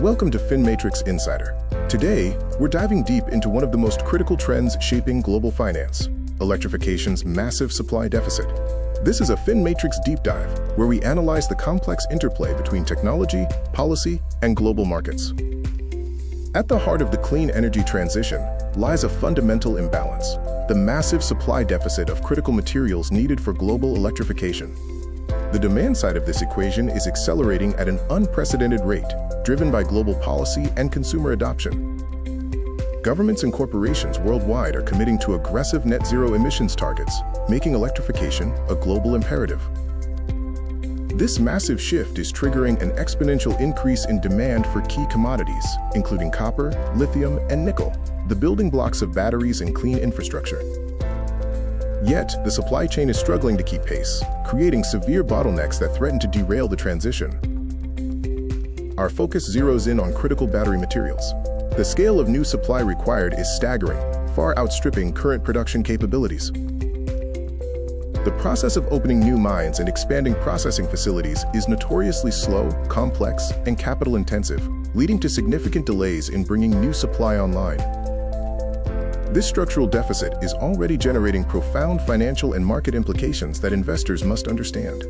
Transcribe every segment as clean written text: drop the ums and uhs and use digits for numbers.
Welcome to FinMatrix Insider. Today, we're diving deep into one of the most critical trends shaping global finance: electrification's massive supply deficit. This is a FinMatrix deep dive, where we analyze the complex interplay between technology, policy, and global markets. At the heart of the clean energy transition lies a fundamental imbalance: the massive supply deficit of critical materials needed for global electrification. The demand side of this equation is accelerating at an unprecedented rate, driven by global policy and consumer adoption. Governments and corporations worldwide are committing to aggressive net zero emissions targets, making electrification a global imperative. This massive shift is triggering an exponential increase in demand for key commodities, including copper, lithium, and nickel, the building blocks of batteries and clean infrastructure. Yet, the supply chain is struggling to keep pace, creating severe bottlenecks that threaten to derail the transition. Our focus zeroes in on critical battery materials. The scale of new supply required is staggering, far outstripping current production capabilities. The process of opening new mines and expanding processing facilities is notoriously slow, complex, and capital-intensive, leading to significant delays in bringing new supply online. This structural deficit is already generating profound financial and market implications that investors must understand.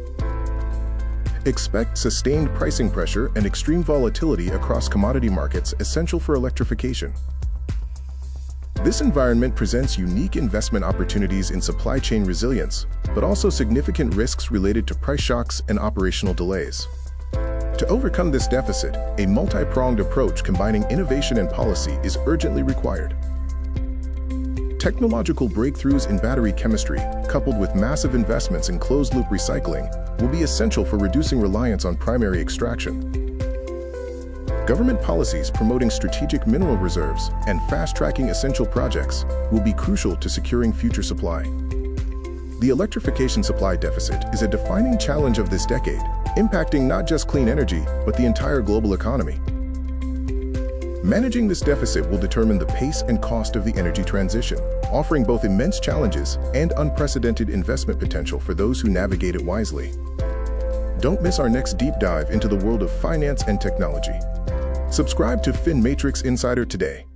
Expect sustained pricing pressure and extreme volatility across commodity markets essential for electrification. This environment presents unique investment opportunities in supply chain resilience, but also significant risks related to price shocks and operational delays. To overcome this deficit, a multi-pronged approach combining innovation and policy is urgently required. Technological breakthroughs in battery chemistry, coupled with massive investments in closed-loop recycling, will be essential for reducing reliance on primary extraction. Government policies promoting strategic mineral reserves and fast-tracking essential projects will be crucial to securing future supply. The electrification supply deficit is a defining challenge of this decade, impacting not just clean energy, but the entire global economy. Managing this deficit will determine the pace and cost of the energy transition, offering both immense challenges and unprecedented investment potential for those who navigate it wisely. Don't miss our next deep dive into the world of finance and technology. Subscribe to FinMatrix Insider today.